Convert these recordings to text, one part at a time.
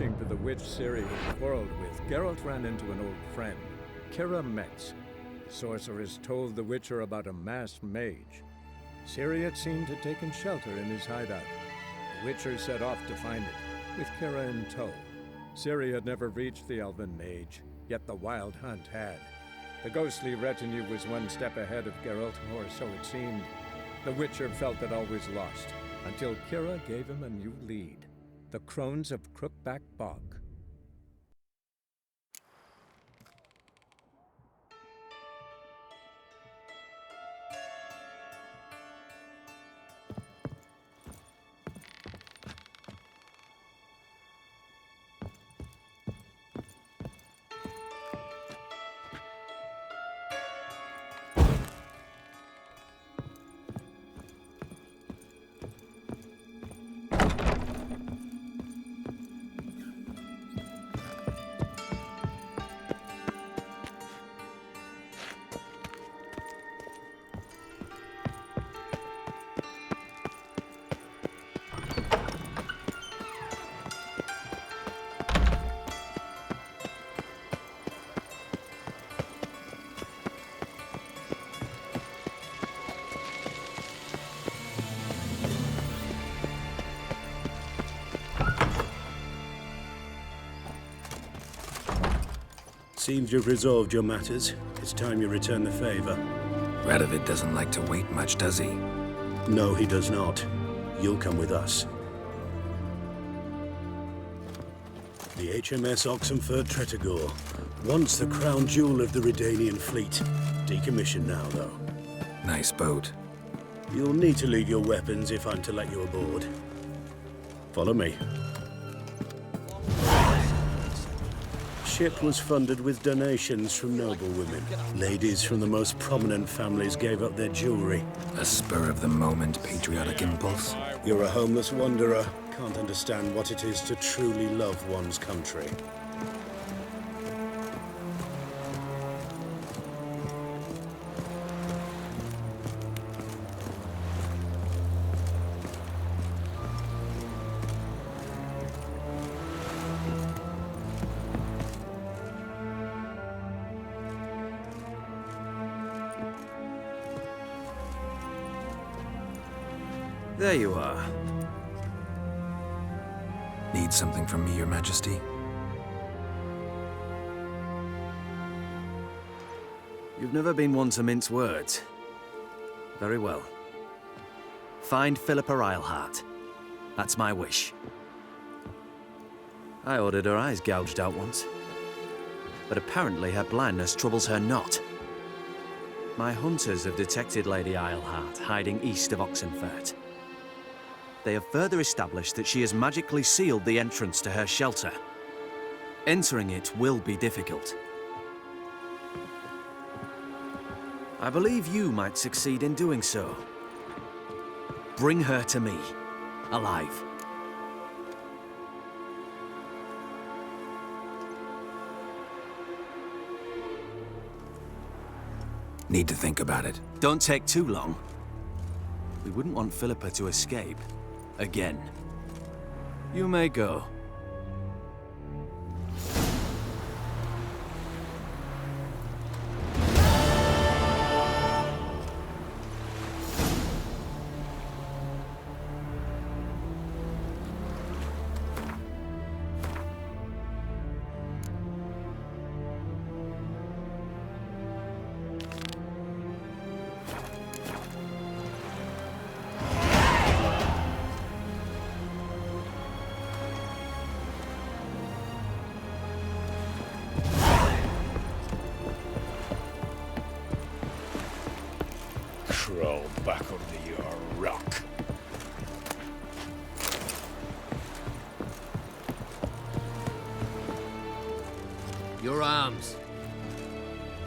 returning to the witch Ciri had quarreled with, Geralt ran into an old friend, Kira Metz. The sorceress told the Witcher about a masked mage. Ciri had seemed to have taken shelter in his hideout. The Witcher set off to find it, with Kira in tow. Ciri had never reached the elven mage, yet the wild hunt had. The ghostly retinue was one step ahead of Geralt, or so it seemed. The Witcher felt it all was lost, until Kira gave him a new lead. The Crones of Crookback Bog. Seems you've resolved your matters. It's time you return the favor. Radovid doesn't like to wait much, does he? No, he does not. You'll come with us. The HMS Oxenford Tretogor. Once the crown jewel of the Redanian fleet. Decommissioned now, though. Nice boat. You'll need to leave your weapons if I'm to let you aboard. Follow me. Ship was funded with donations from noble women. Ladies from the most prominent families gave up their jewelry. A spur-of-the-moment patriotic impulse? You're a homeless wanderer. Can't understand what it is to truly love one's country. There you are. Need something from me, Your Majesty? You've never been one to mince words. Very well. Find Philippa Eilhart. That's my wish. I ordered her eyes gouged out once. But apparently her blindness troubles her not. My hunters have detected Lady Eilhart hiding east of Oxenfurt. They have further established that she has magically sealed the entrance to her shelter. Entering it will be difficult. I believe you might succeed in doing so. Bring her to me, alive. Need to think about it. Don't take too long. We wouldn't want Philippa to escape. Again. You may go. Crawl back under your rock. Your arms.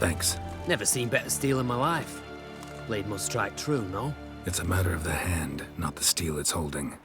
Thanks. Never seen better steel in my life. Blade must strike true, no? It's a matter of the hand, not the steel it's holding.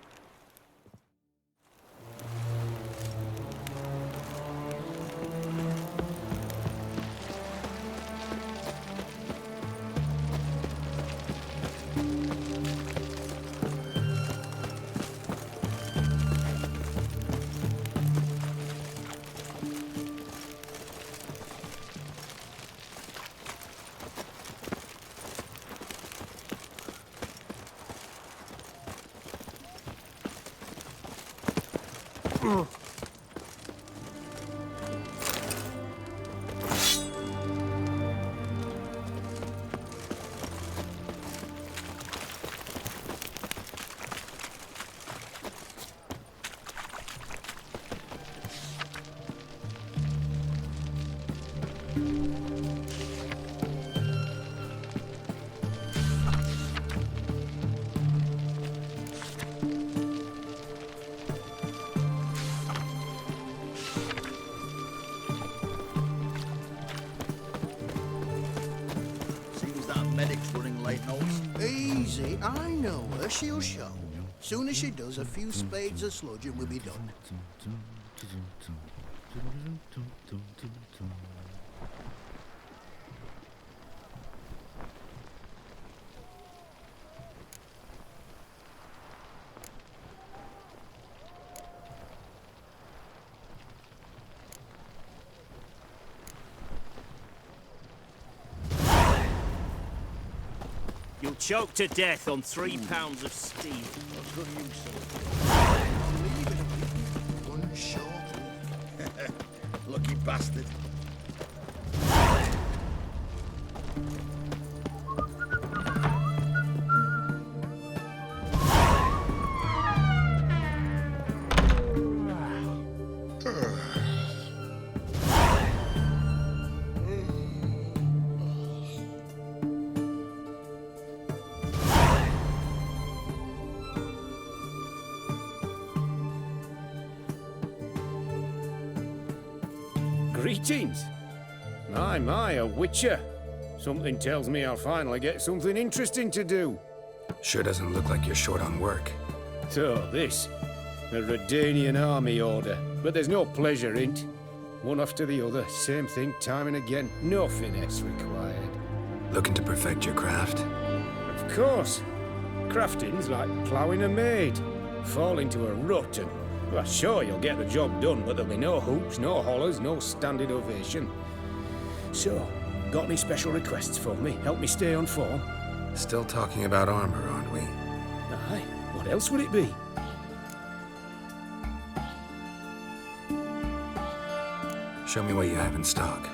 Seems that medic's running late, Knowles. Easy, I know her, she'll show. Soon as she does, a few spades of sludge and we'll be done. You'll choke to death on 3 pounds of steel. Good use of Leave it a one short. it. Lucky bastard. Greetings. My, a witcher. Something tells me I'll finally get something interesting to do. Sure doesn't look like you're short on work. So, this. A Redanian army order. But there's no pleasure in't. One after the other, same thing time and again. No finesse required. Looking to perfect your craft? Of course. Crafting's like ploughing a maid. Fall into a rut and... Well, sure, you'll get the job done, but there'll be no hoops, no hollers, no standing ovation. So, got any special requests for me? Help me stay on form? Still talking about armor, aren't we? Aye, what else would it be? Show me what you have in stock.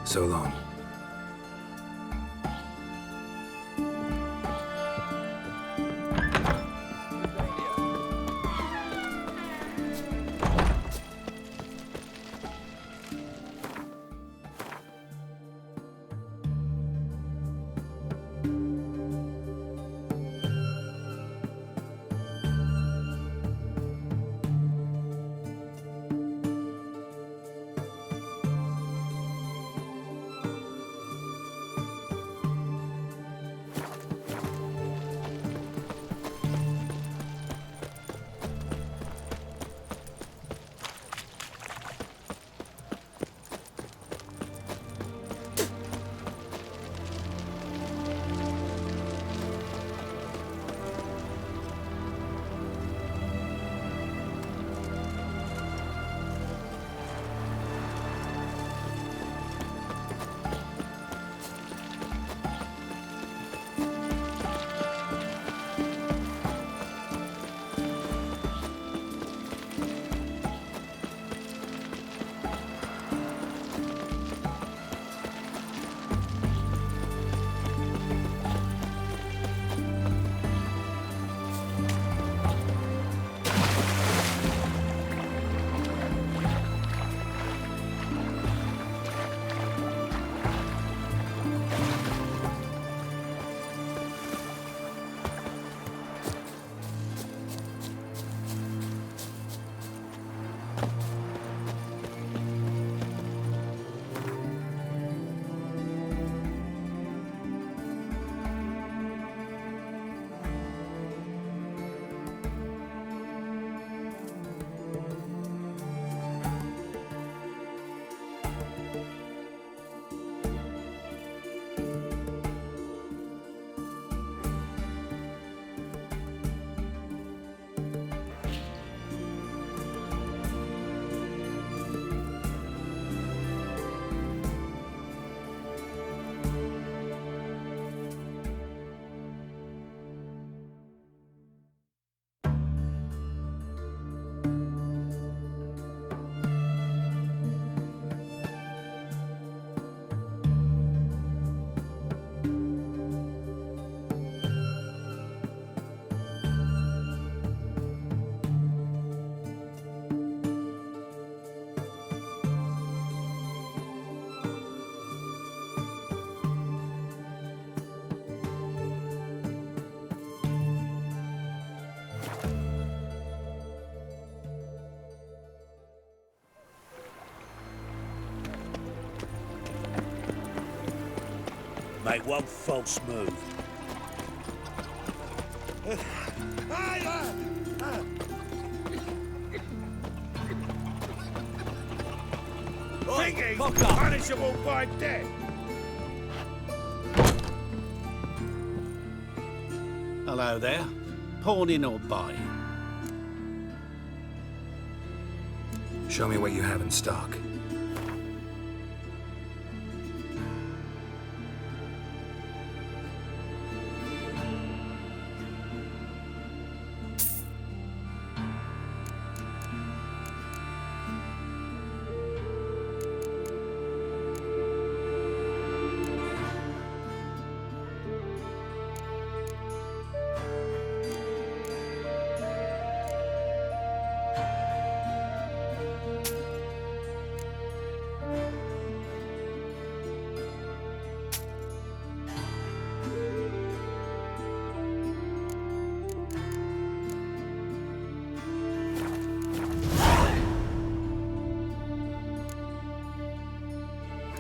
So long. Make one false move. Thinking punishable by death. Hello there. Pawning or buying? Show me what you have in stock.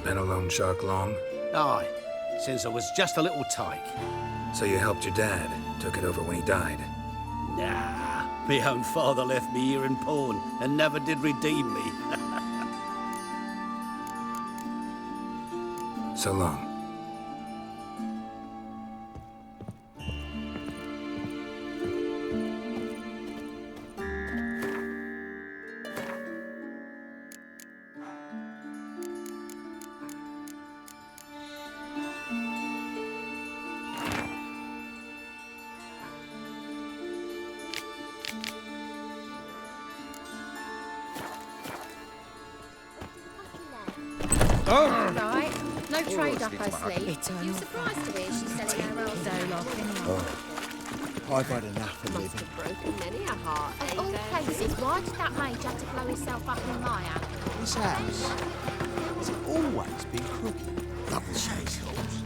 Been a loan shark long? Aye, since I was just a little tyke. So you helped your dad, took it over when he died. Nah, my own father left me here in pawn and never did redeem me. So long. Right. no trade up her sleeve. You surprised to hear she's selling her old I've had enough of Must living. have broken many a heart. Of all places, why did that mage have to blow himself up in my house? This house has always been crooked. Double chase holes.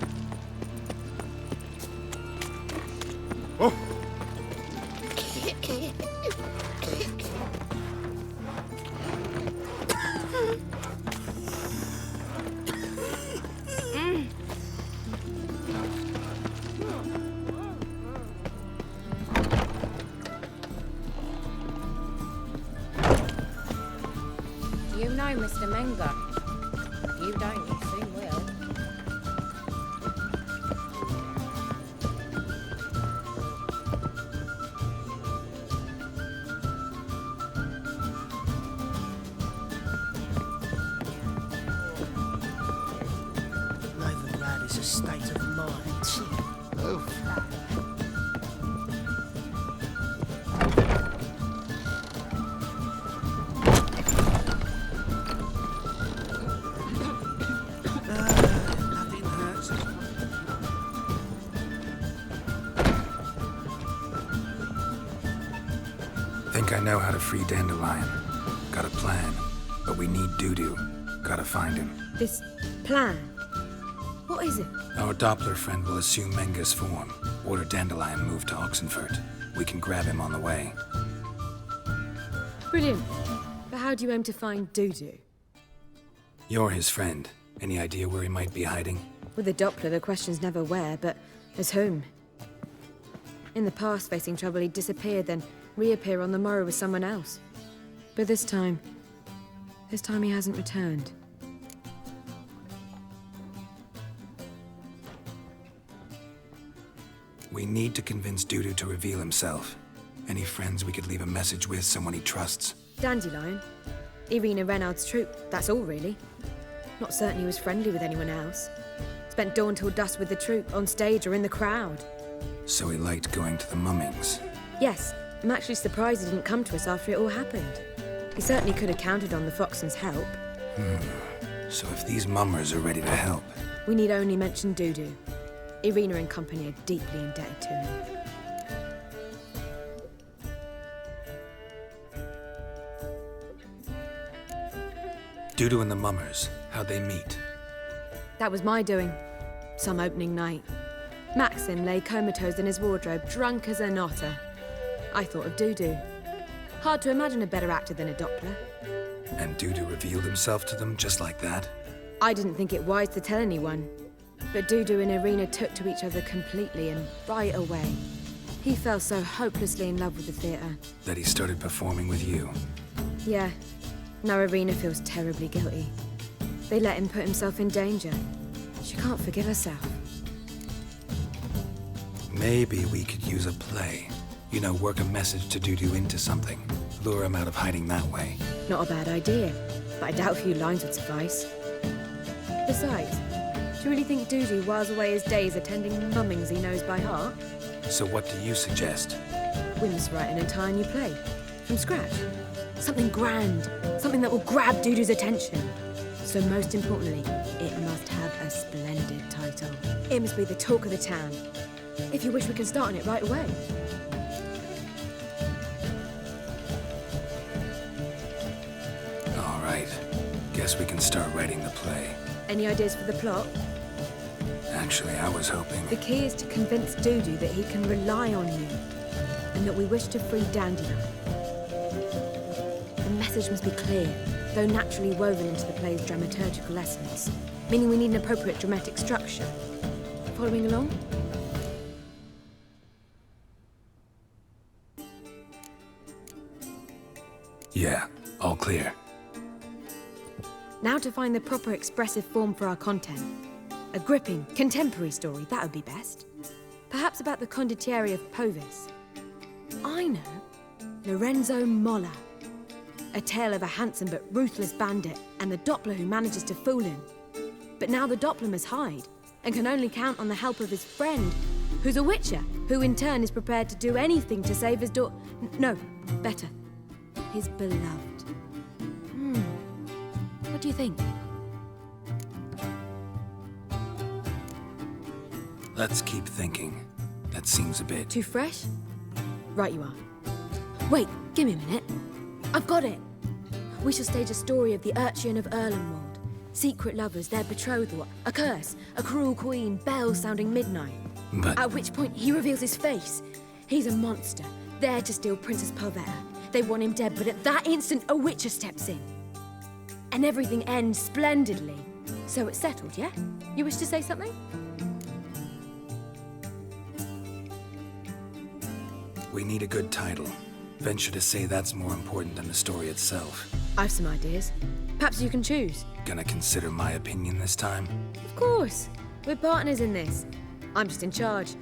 You know Mr. Menger. You don't, you soon will. Novigrad is a state of mind. Oh, nothing hurts. Think I know how to free Dandelion. Got a plan. But we need Dudu. Gotta find him. This plan? What is it? Our Doppler friend will assume Menga's form. Order Dandelion moved to Oxenfurt. We can grab him on the way. Brilliant. But how do you aim to find Dudu? You're his friend. Any idea where he might be hiding? With the Doppler, the question's never where, but as whom. In the past, facing trouble, he'd disappear, then reappear on the morrow with someone else. But this time he hasn't returned. We need to convince Dudu to reveal himself. Any friends we could leave a message with, someone he trusts? Dandelion? Irina Reynard's troupe, that's all really. Not certain he was friendly with anyone else. Spent dawn till dusk with the troupe, on stage or in the crowd. So he liked going to the mummings. Yes, I'm actually surprised he didn't come to us after it all happened. He certainly could have counted on the Foxton's help. So if these mummers are ready to help... We need only mention Dudu. Irina and company are deeply indebted to him. Dudu and the mummers, how'd they meet? That was my doing. Some opening night. Maxim lay comatose in his wardrobe, drunk as an otter. I thought of Dudu. Hard to imagine a better actor than a Doppler. And Dudu revealed himself to them just like that? I didn't think it wise to tell anyone. But Dudu and Irina took to each other completely and right away. He fell so hopelessly in love with the theatre. That he started performing with you? Yeah. Now Irina feels terribly guilty. They let him put himself in danger. She can't forgive herself. Maybe we could use a play. You know, work a message to Dudu into something. Lure him out of hiding that way. Not a bad idea, but I doubt a few lines would suffice. Besides, do you really think Dudu whiles away his days attending mummings he knows by heart? So what do you suggest? We must write an entire new play. From scratch. Something grand. Something that will grab Dudu's attention. So most importantly, it must have a splendid title. It must be the talk of the town. If you wish, we can start on it right away. All right. Guess we can start writing the play. Any ideas for the plot? Actually, I was hoping... The key is to convince Dudu that he can rely on you, and that we wish to free Dandelion. The message must be clear, though naturally woven into the play's dramaturgical essence, meaning we need an appropriate dramatic structure. Following along? Yeah, all clear. Now to find the proper expressive form for our content. A gripping, contemporary story, that would be best. Perhaps about the condottieri of Povis. I know. Lorenzo Molla. A tale of a handsome but ruthless bandit and the Doppler who manages to fool him. But now the Doppler must hide and can only count on the help of his friend, who's a witcher, who in turn is prepared to do anything to save his no, better, his beloved. What do you think? Let's keep thinking. That seems a bit... Too fresh? Right you are. Wait, give me a minute. I've got it! We shall stage a story of the Urchin of Erlenwald. Secret lovers, their betrothal, a curse, a cruel queen, bells sounding midnight. But... At which point he reveals his face. He's a monster, there to steal Princess Pavetta. They want him dead, but at that instant a witcher steps in. And everything ends splendidly. So it's settled, yeah? You wish to say something? We need a good title. Venture to say that's more important than the story itself. I've some ideas. Perhaps you can choose. Gonna consider my opinion this time? Of course. We're partners in this. I'm just in charge.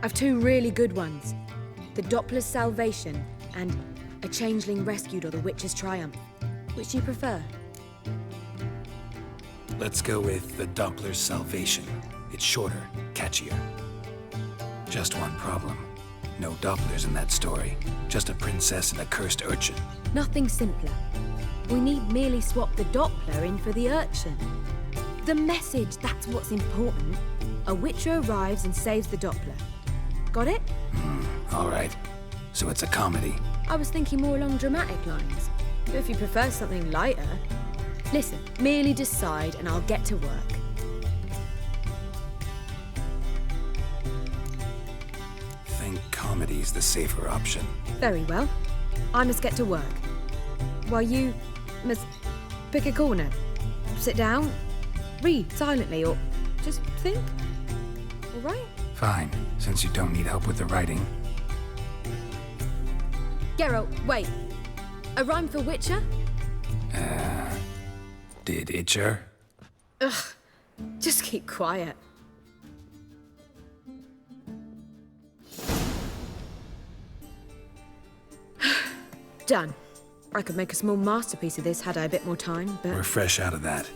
I've two really good ones. The Doppler's Salvation and A Changeling Rescued or the Witcher's Triumph. Which do you prefer? Let's go with the Doppler's Salvation. It's shorter, catchier. Just one problem. No Dopplers in that story. Just a princess and a cursed urchin. Nothing simpler. We need merely swap the Doppler in for the urchin. The message, that's what's important. A witcher arrives and saves the Doppler. Got it? All right. So it's a comedy. I was thinking more along dramatic lines. But if you prefer something lighter... Listen, merely decide and I'll get to work. Think comedy's the safer option. Very well. I must get to work. While you must pick a corner. Sit down, read silently, or just think. All right? Fine, since you don't need help with the writing. Geralt, wait. A rhyme for Witcher? Did Itcher? Ugh. Just keep quiet. Done. I could make a small masterpiece of this had I a bit more time, but... We're fresh out of that.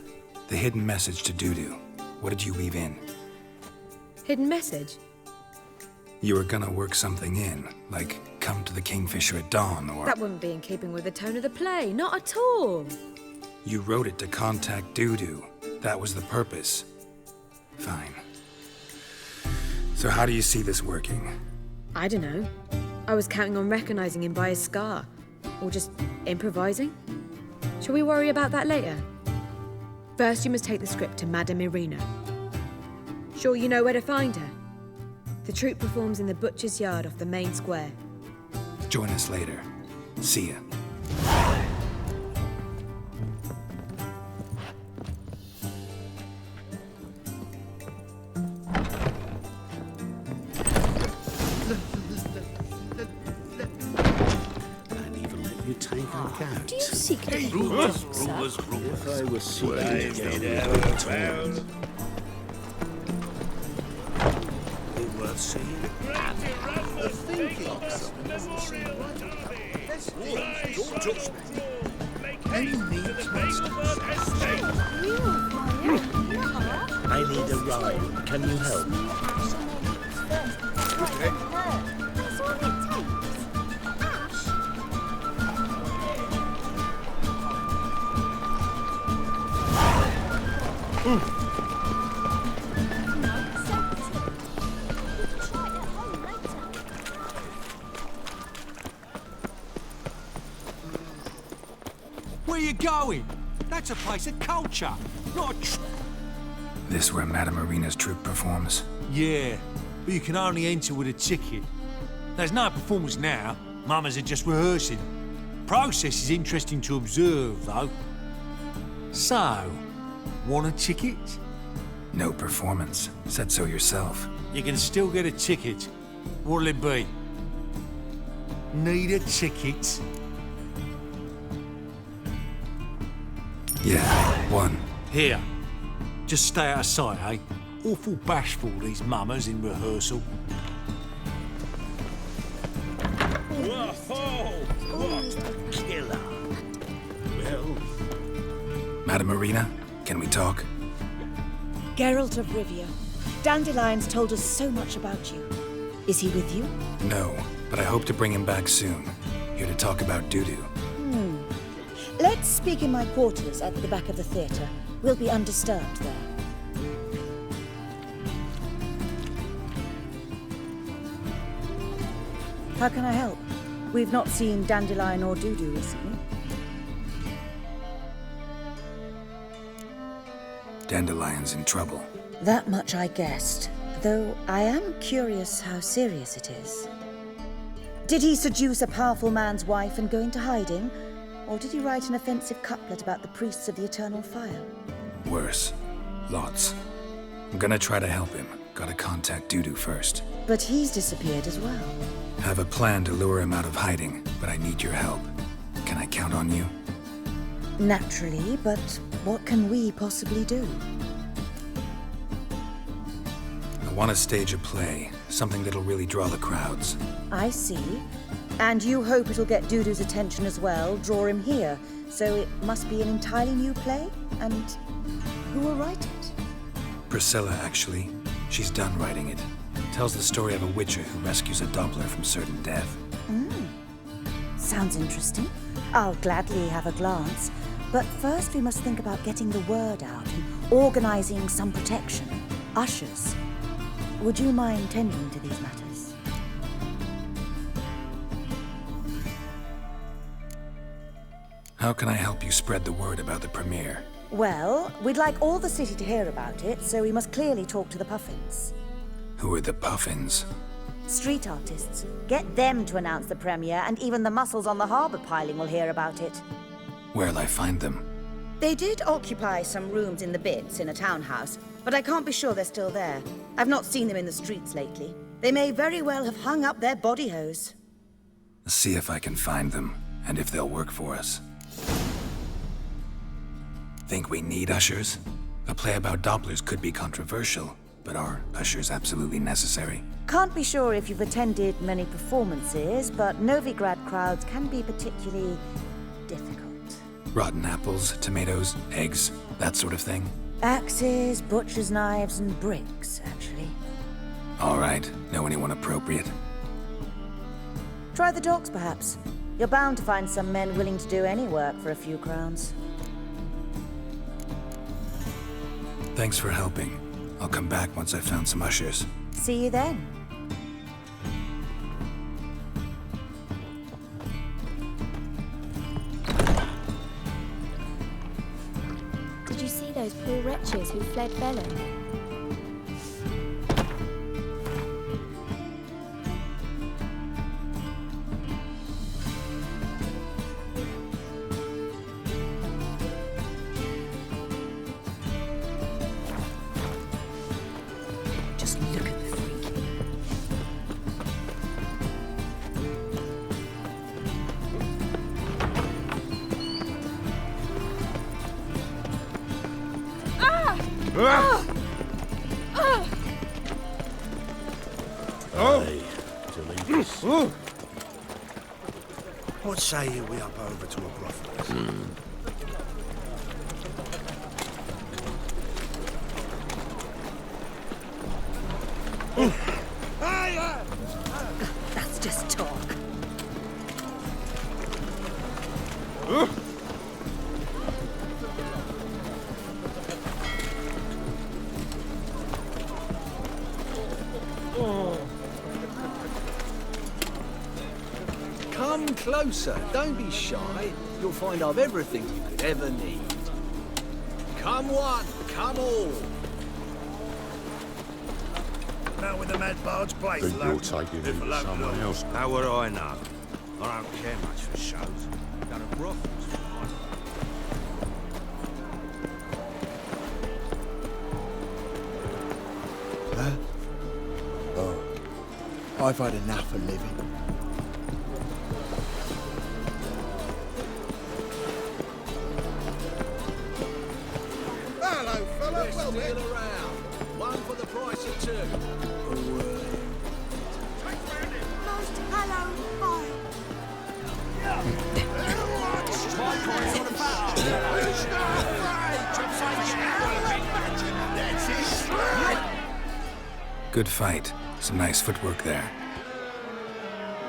The hidden message to Dudu. What did you weave in? Hidden message? You were gonna work something in, like come to the Kingfisher at dawn, or... That wouldn't be in keeping with the tone of the play, not at all. You wrote it to contact Dudu. That was the purpose. Fine. So how do you see this working? I don't know. I was counting on recognizing him by his scar. Or just improvising. Shall we worry about that later? First, you must take the script to Madame Irina. Sure you know where to find her? The troupe performs in the butcher's yard off the main square. Join us later. See ya. Do you seek to Rumors. If I was seeking to get worth seeing. Don't touch me. Any needs I need a ride. Can you help? That's all it takes. Ash? No, accept it. You can try it at home later. Where you going? That's a place of culture, not a This where Madame Irina's troupe performs? Yeah, but you can only enter with a ticket. There's no performance now. Mamas are just rehearsing. Process is interesting to observe, though. So, want a ticket? No performance. Said so yourself. You can still get a ticket. What'll it be? Need a ticket? Yeah, one. Here. Just stay out of sight, eh? Awful bashful, these mamas in rehearsal. Killer. Well, Madame Irina, can we talk? Geralt of Rivia. Dandelion's told us so much about you. Is he with you? No, but I hope to bring him back soon. Here to talk about Dudu. Let's speak in my quarters at the back of the theatre. We'll be undisturbed there. How can I help? We've not seen Dandelion or Dudu recently. Dandelion's in trouble. That much I guessed, though I am curious how serious it is. Did he seduce a powerful man's wife and go into hiding? Or did he write an offensive couplet about the priests of the eternal fire? Worse. Lots. I'm gonna try to help him. Gotta contact Dudu first. But he's disappeared as well. Have a plan to lure him out of hiding, but I need your help. Can I count on you? Naturally, but what can we possibly do? I want to stage a play, something that'll really draw the crowds. I see. And you hope it'll get Dudu's attention as well, draw him here. So it must be an entirely new play? And who will write it? Priscilla, actually. She's done writing it. Tells the story of a witcher who rescues a Doppler from certain death. Sounds interesting. I'll gladly have a glance. But first we must think about getting the word out and organizing some protection. Ushers. Would you mind tending to these matters? How can I help you spread the word about the premiere? Well, we'd like all the city to hear about it, so we must clearly talk to the Puffins. Who are the Puffins? Street artists. Get them to announce the premiere, and even the muscles on the harbor piling will hear about it. Where'll I find them? They did occupy some rooms in the Bits in a townhouse, but I can't be sure they're still there. I've not seen them in the streets lately. They may very well have hung up their body hose. See if I can find them, and if they'll work for us. Think we need ushers? A play about Dopplers could be controversial, but are ushers absolutely necessary? Can't be sure if you've attended many performances, but Novigrad crowds can be particularly difficult. Rotten apples, tomatoes, eggs, that sort of thing? Axes, butcher's knives, and bricks, actually. All right. Know anyone appropriate? Try the dogs, perhaps. You're bound to find some men willing to do any work for a few crowns. Thanks for helping. I'll come back once I've found some ushers. See you then. Did you see those poor wretches who fled Velen? Just look at the freak. What say you we up over to a brothel? That's just talk. Come closer, don't be shy. You'll find I've everything you could ever need. Come one, come all. Now with the mad barge blades Think you're taking him to someone else. How would I know? I don't care much for shows. Go to brothels for mine. Huh? Oh. I've had enough of living. Hello, fella. Let's Well, deal around. One for the price of two. Most hello, bye. Good fight. Some nice footwork there.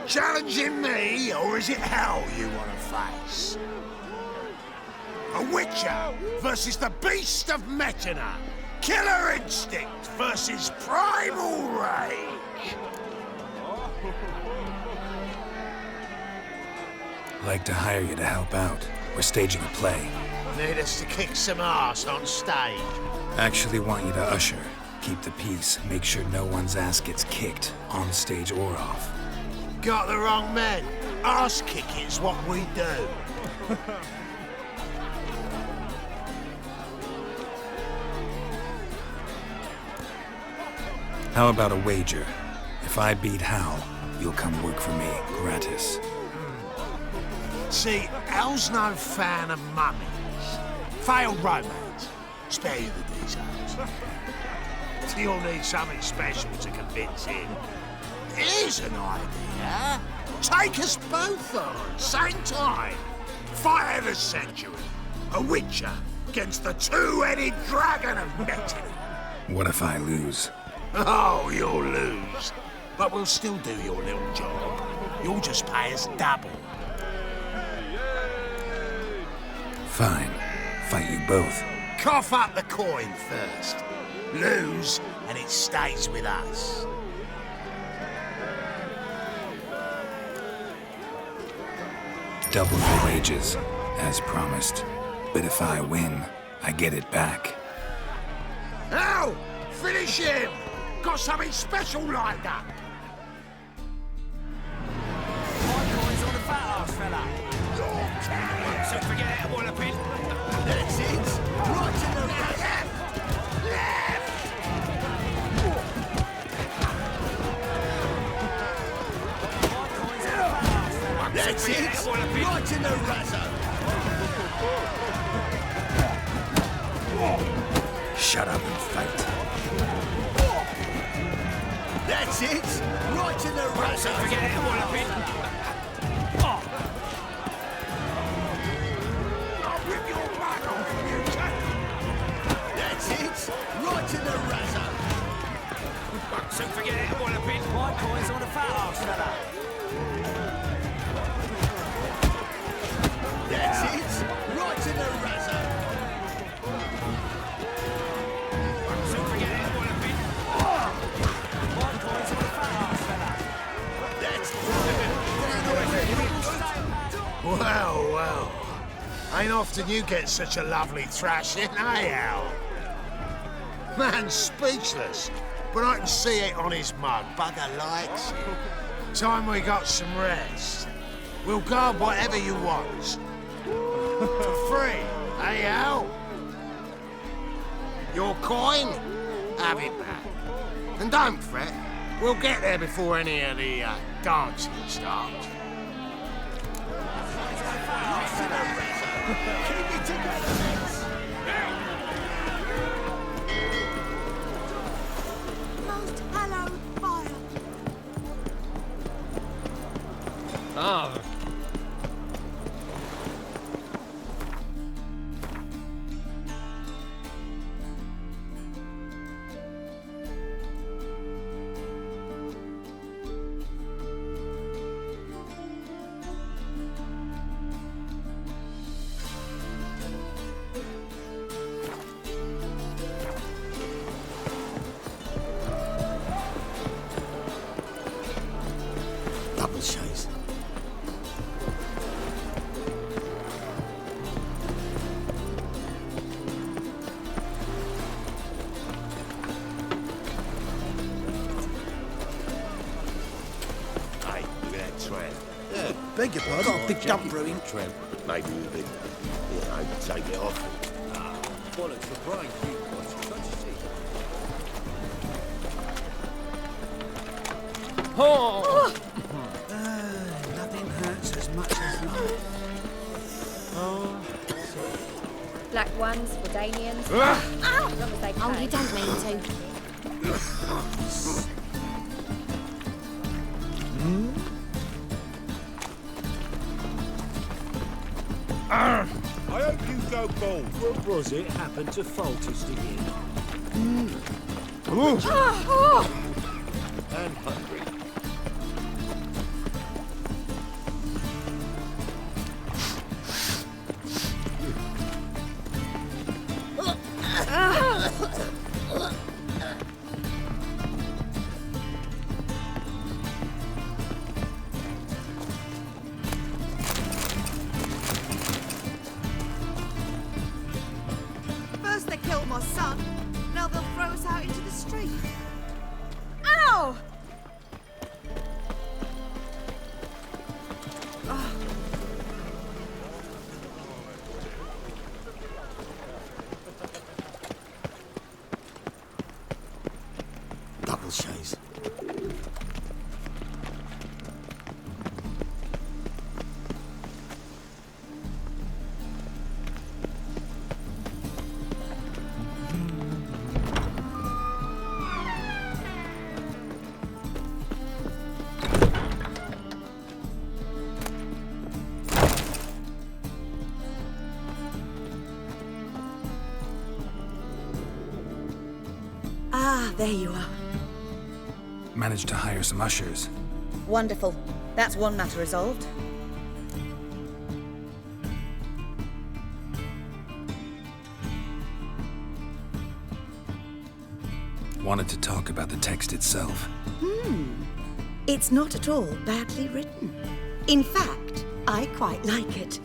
Challenging me, or is it hell you want to face? A Witcher versus the Beast of Metina. Killer instinct versus primal rage. Like to hire you to help out. We're staging a play. Need us to kick some ass on stage. Actually want you to usher. Keep the peace. Make sure no one's ass gets kicked, on stage or off. Got the wrong man. Ass kicking's what we do. How about a wager? If I beat Hal, you'll come work for me, gratis. See, Hal's no fan of mummies. Failed romance. Spare you the details. You'll need something special to convince him. Here's an idea. Take us both on, same time. Fight of the century. A witcher against the two-headed dragon of Metin. What if I lose? Oh, you'll lose. But we'll still do your little job. You'll just pay us double. Fine. Fight you both. Cough up the coin first. Lose, and it stays with us. Double the wages, as promised. But if I win, I get it back. Now, finish him! Got something special lined up. So forget it, Wallopin. That's it. Right in the left. That's it. Right in the razor. Shut up and fight. That's it. Right in the razor. So forget it, Wallopin. Right in the razor. So forget it, Wallopin. My coin's on a fat ass fella. That's it. Right in the razor. So forget it, Wallopin. My coin's on a fat ass fella. That's Well. Ain't often you get such a lovely thrashing, eh, Al? Man's speechless, but I can see it on his mug. Bugger likes it. Time we got some rest. We'll guard whatever you want. For free, eh, Al? Your coin? Have it back. And don't fret, we'll get there before any of the dancing starts. Keep it together, mates. Oh. Double chase. Hey, look at that tramp. Yeah, beg your pardon. Got a big dump brewing. Tramp. Maybe we could, take it off. Bollocks for Brian Q. Oh. Nothing hurts as much as life. Black ones, Jordanians. As long as they pay. Oh, you don't mean to. I hope you go bald. What was it happened to Phanteks again? And hungry. us they killed my son. Now they'll throw us out into the street. Ow! Double chase. Ah, there you are. Managed to hire some ushers. Wonderful. That's one matter resolved. Wanted to talk about the text itself. It's not at all badly written. In fact, I quite like it.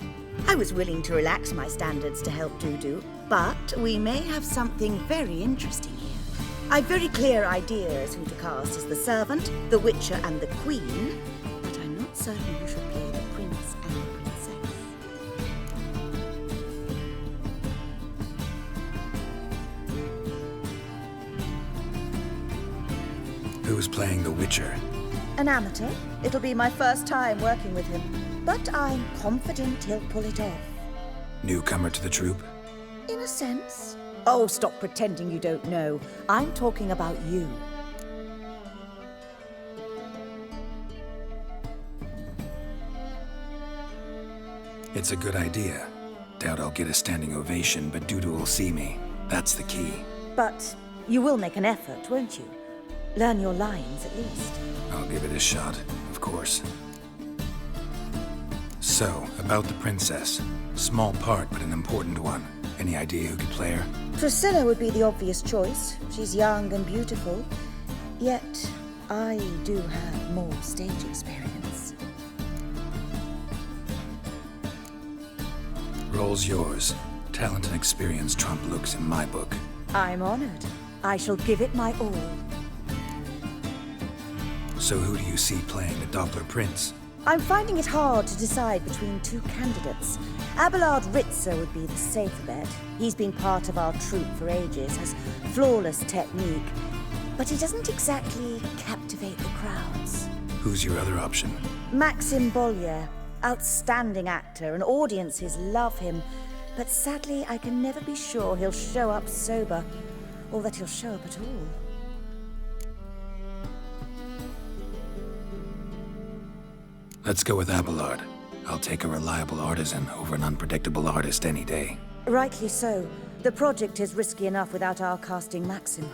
I was willing to relax my standards to help Dudu, but we may have something very interesting here. I've very clear ideas who to cast as the servant, the witcher, and the queen, but I'm not certain who should play the prince and the princess. Who's playing the Witcher? An amateur. It'll be my first time working with him, but I'm confident he'll pull it off. Newcomer to the troupe? In a sense. Oh, stop pretending you don't know. I'm talking about you. It's a good idea. Doubt I'll get a standing ovation, but Dudu will see me. That's the key. But you will make an effort, won't you? Learn your lines, at least. I'll give it a shot, of course. So, about the princess. Small part, but an important one. Any idea who could play her? Priscilla would be the obvious choice. She's young and beautiful. Yet, I do have more stage experience. Role's yours. Talent and experience trump looks in my book. I'm honored. I shall give it my all. So who do you see playing the Doppler Prince? I'm finding it hard to decide between two candidates. Abelard Ritzer would be the safer bet. He's been part of our troupe for ages, has flawless technique, but he doesn't exactly captivate the crowds. Who's your other option? Maxim Bollier, outstanding actor, and audiences love him, but sadly I can never be sure he'll show up sober, or that he'll show up at all. Let's go with Abelard. I'll take a reliable artisan over an unpredictable artist any day. Rightly so. The project is risky enough without our casting Maxim.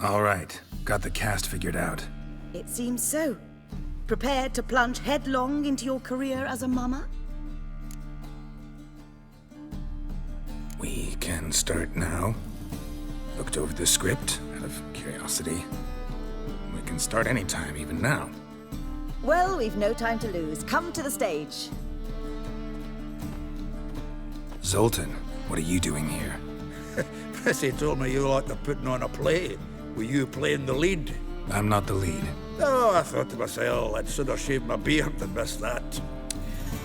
All right, got the cast figured out. It seems so. Prepared to plunge headlong into your career as a mama? We can start now. Looked over the script out of curiosity. We can start anytime, even now. Well, we've no time to lose. Come to the stage. Zoltan, what are you doing here? Prissy told me you like to putting on a play. Were you playing the lead? I'm not the lead. Oh, I thought to myself, I'd sooner shave my beard than miss that.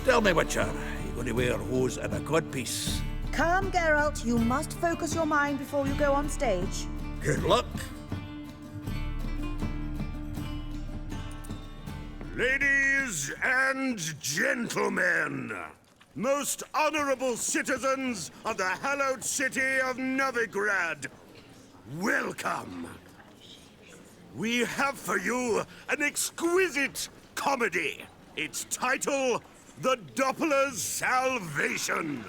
Tell me, Witcher, you going to wear hose and a codpiece? Calm, Geralt. You must focus your mind before you go on stage. Good luck. Ladies and gentlemen, most honorable citizens of the hallowed city of Novigrad, welcome. We have for you an exquisite comedy. Its title, The Doppler's Salvation.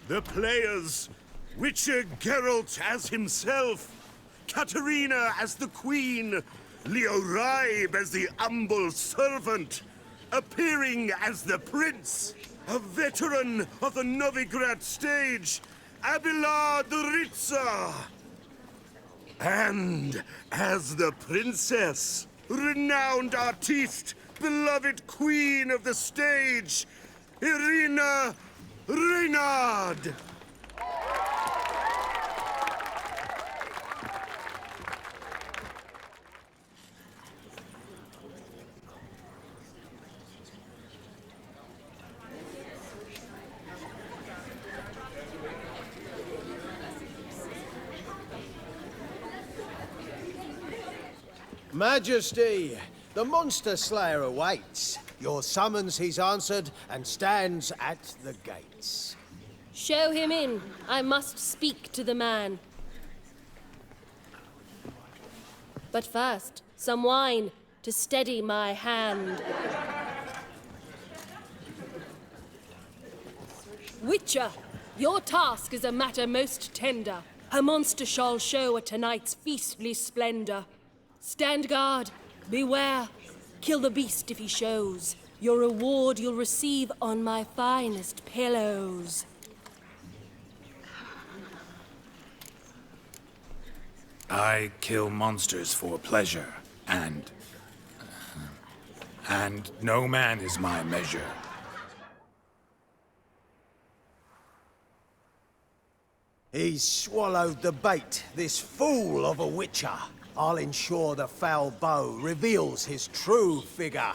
The players, Witcher Geralt as himself, Katerina as the Queen, Leo Raib as the humble servant, appearing as the Prince, a veteran of the Novigrad stage, Abelard Ritzer. And as the Princess, renowned artiste, beloved Queen of the stage, Irina Reynard! Majesty, the Monster Slayer awaits. Your summons he's answered and stands at the gates. Show him in. I must speak to the man. But first, some wine to steady my hand. Witcher, your task is a matter most tender. A monster shall show at tonight's feastly splendor. Stand guard, beware, kill the beast if he shows. Your reward you'll receive on my finest pillows. I kill monsters for pleasure, and no man is my measure. He's swallowed the bait, this fool of a witcher. I'll ensure the foul bow reveals his true figure.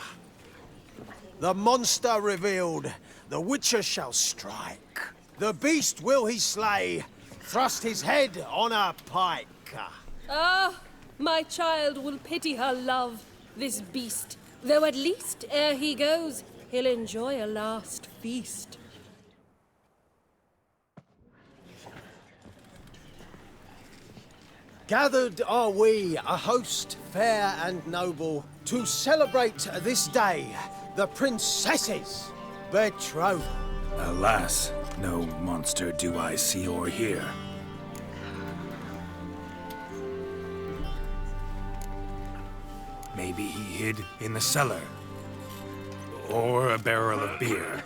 The monster revealed, the witcher shall strike. The beast will he slay, thrust his head on a pike. Ah, my child will pity her love, this beast. Though at least, ere he goes, he'll enjoy a last feast. Gathered are we, a host fair and noble, to celebrate this day, the princess's betrothal. Alas, no monster do I see or hear. Maybe he hid in the cellar, or a barrel of beer.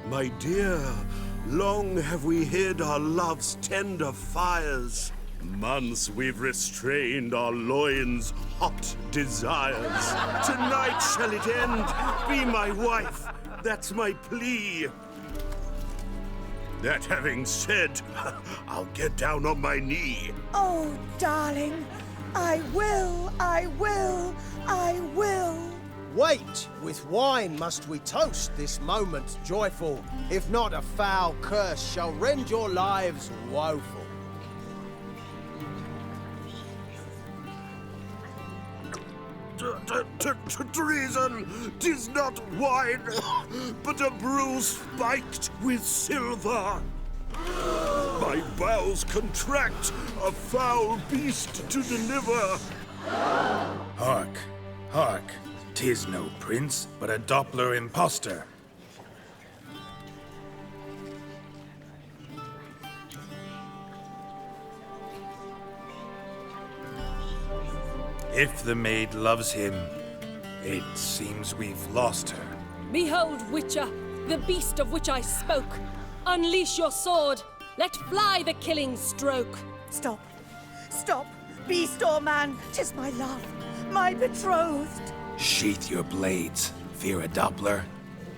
My dear, long have we hid our love's tender fires. Months we've restrained our loins' hot desires. Tonight shall it end? Be my wife, that's my plea. That having said, I'll get down on my knee. Oh, darling, I will, I will, I will. Wait, with wine must we toast this moment joyful. If not, a foul curse shall rend your lives woeful. Treason! 'Tis not wine, but a brew spiked with silver. My bowels contract, a foul beast to deliver. Hark, hark. 'Tis no prince, but a Doppler impostor. If the maid loves him, it seems we've lost her. Behold, Witcher, the beast of which I spoke. Unleash your sword. Let fly the killing stroke. Stop. Stop. Beast or man, 'tis my love, my betrothed. Sheath your blades, fear a Doppler.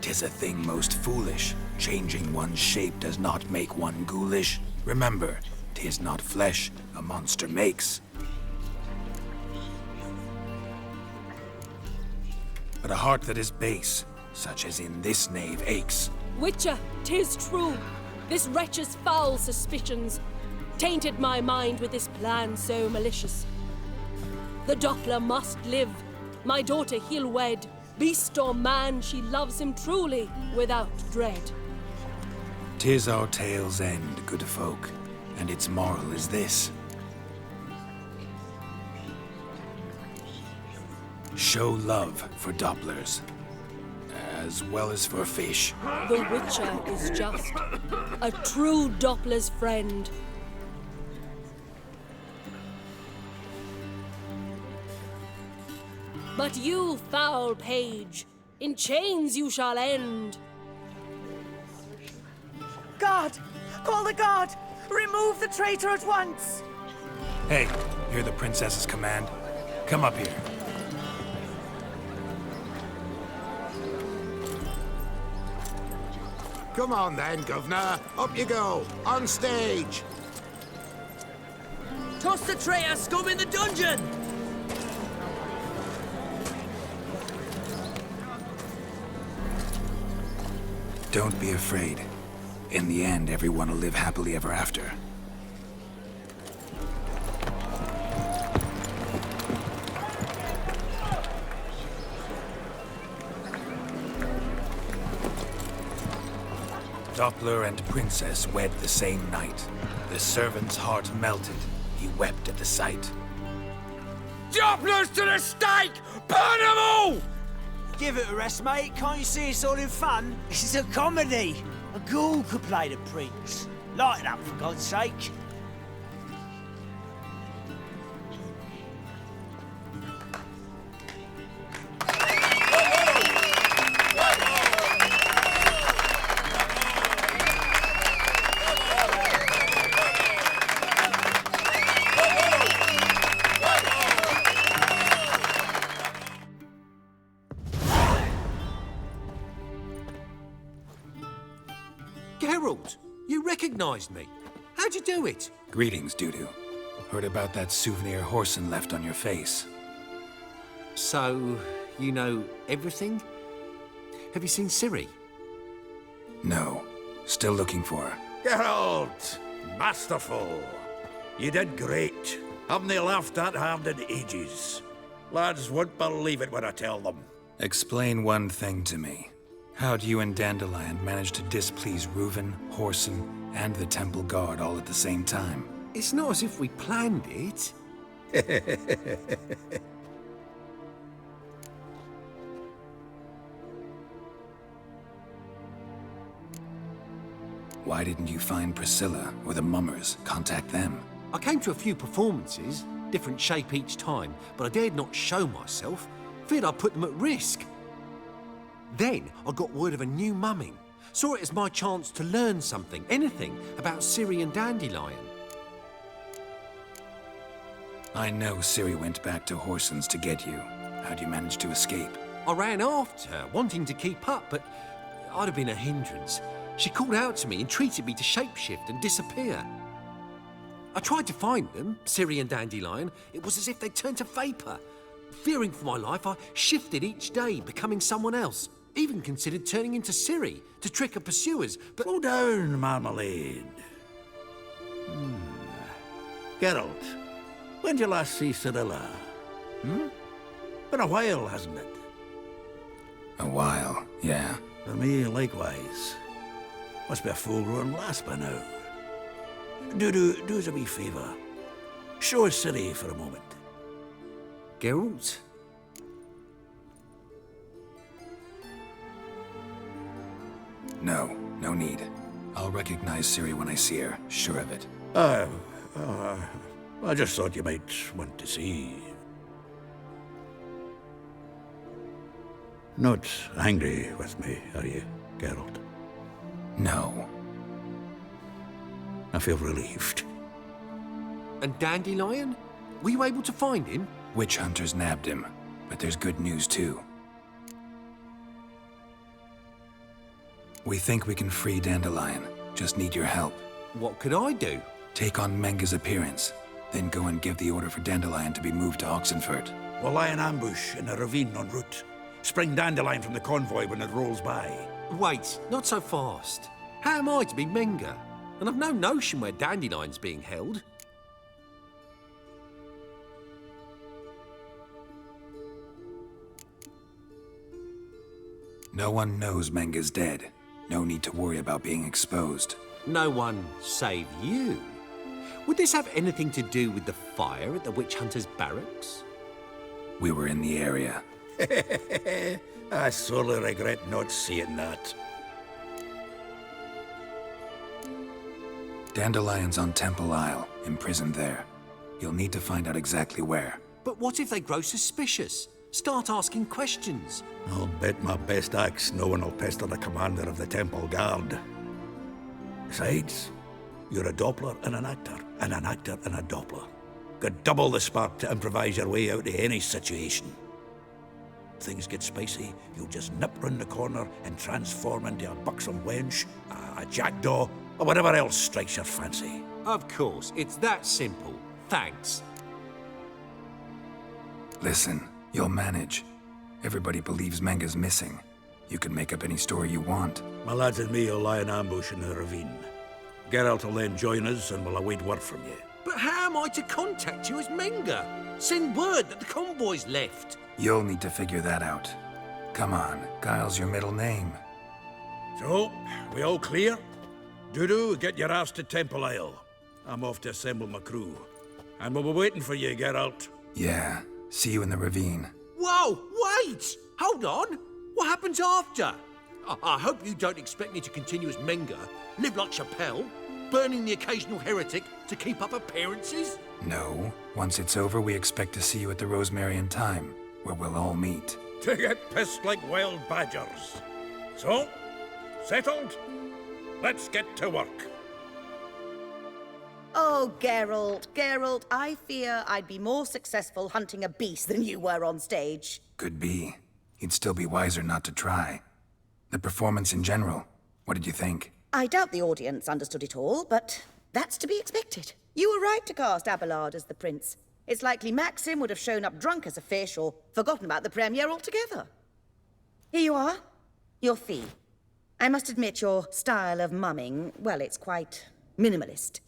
'Tis a thing most foolish. Changing one's shape does not make one ghoulish. Remember, 'tis not flesh a monster makes, but a heart that is base, such as in this knave aches. Witcher, 'tis true. This wretch's foul suspicions tainted my mind with this plan so malicious. The Doppler must live. My daughter he'll wed. Beast or man, she loves him truly, without dread. 'Tis our tale's end, good folk, and its moral is this. Show love for Dopplers, as well as for fish. The Witcher is just a true Doppler's friend. But you, foul page, in chains you shall end. Guard! Call the guard! Remove the traitor at once! Hey, hear the princess's command? Come up here. Come on then, Governor. Up you go. On stage. Toss the traitor scum in the dungeon! Don't be afraid. In the end, everyone will live happily ever after. Doppler and Princess wed the same night. The servant's heart melted. He wept at the sight. Dopplers to the stake! Burn them all! Give it a rest, mate. Can't you see it's all in fun? This is a comedy. A ghoul could play the prince. Lighten up, for God's sake. Geralt, you recognized me. How'd you do it? Greetings, Dudu. Heard about that souvenir Horson left on your face. So, you know everything? Have you seen Ciri? No. Still looking for her. Geralt! Masterful! You did great. Haven't they laughed that hard in ages? Lads won't believe it when I tell them. Explain one thing to me. How'd you and Dandelion manage to displease Reuven, Horson, and the Temple Guard all at the same time? It's not as if we planned it. Why didn't you find Priscilla or the Mummers? Contact them. I came to a few performances, different shape each time, but I dared not show myself. Feared I'd put them at risk. Then I got word of a new mumming. Saw it as my chance to learn something, anything, about Ciri and Dandelion. I know Ciri went back to Horson's to get you. How'd you manage to escape? I ran after her, wanting to keep up, but I'd have been a hindrance. She called out to me, entreated me to shapeshift and disappear. I tried to find them, Ciri and Dandelion. It was as if they'd turned to vapour. Fearing for my life, I shifted each day, becoming someone else. Even considered turning into Ciri to trick her pursuers, but... Slow down, Marmalade. Geralt, when did you last see Cirilla? Been a while, hasn't it? A while, yeah. For me, likewise. Must be a full-grown lass by now. Do us a wee favour. Show us Ciri for a moment. Geralt? No, no need. I'll recognize Ciri when I see her, sure of it. I just thought you might want to see. Not angry with me, are you, Geralt? No. I feel relieved. And Dandelion? Were you able to find him? Witch hunters nabbed him, but there's good news too. We think we can free Dandelion. Just need your help. What could I do? Take on Menga's appearance, then go and give the order for Dandelion to be moved to Oxenfurt. We'll lie in ambush in a ravine en route. Spring Dandelion from the convoy when it rolls by. Wait, not so fast. How am I to be Menga? And I've no notion where Dandelion's being held. No one knows Menga's dead. No need to worry about being exposed. No one save you? Would this have anything to do with the fire at the witch hunter's barracks? We were in the area. I sorely regret not seeing that. Dandelion's on Temple Isle, imprisoned there. You'll need to find out exactly where. But what if they grow suspicious? Start asking questions. I'll bet my best axe no one will pester the commander of the Temple Guard. Besides, you're a Doppler and an actor and a Doppler. Got double the spark to improvise your way out of any situation. If things get spicy, you'll just nip round the corner and transform into a buxom wench, a jackdaw, or whatever else strikes your fancy. Of course, it's that simple. Thanks. Listen, you'll manage. Everybody believes Menga's missing. You can make up any story you want. My lads and me will lie in ambush in the ravine. Geralt will then join us and will await word from you. But how am I to contact you as Menga? Send word that the convoy's left. You'll need to figure that out. Come on, Guile's your middle name. So, we all clear? Dudu, get your ass to Temple Isle. I'm off to assemble my crew. And we'll be waiting for you, Geralt. Yeah, see you in the ravine. Whoa, wait! Hold on! What happens after? I hope you don't expect me to continue as Menga, live like Chappelle, burning the occasional heretic to keep up appearances? No. Once it's over, we expect to see you at the Rosemary and Thyme, where we'll all meet. To get pissed like wild badgers. So, settled? Let's get to work. Oh, Geralt, I fear I'd be more successful hunting a beast than you were on stage. Could be. You'd still be wiser not to try. The performance in general, what did you think? I doubt the audience understood it all, but that's to be expected. You were right to cast Abelard as the prince. It's likely Maxim would have shown up drunk as a fish or forgotten about the premiere altogether. Here you are, your fee. I must admit your style of mumming, well, it's quite minimalist.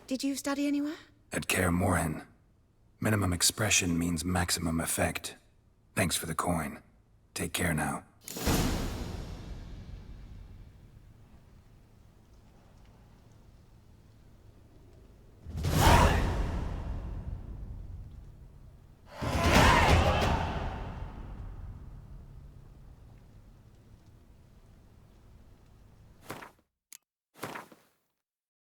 Did you study anywhere? At Kaer Morhen. Minimum expression means maximum effect. Thanks for the coin. Take care now.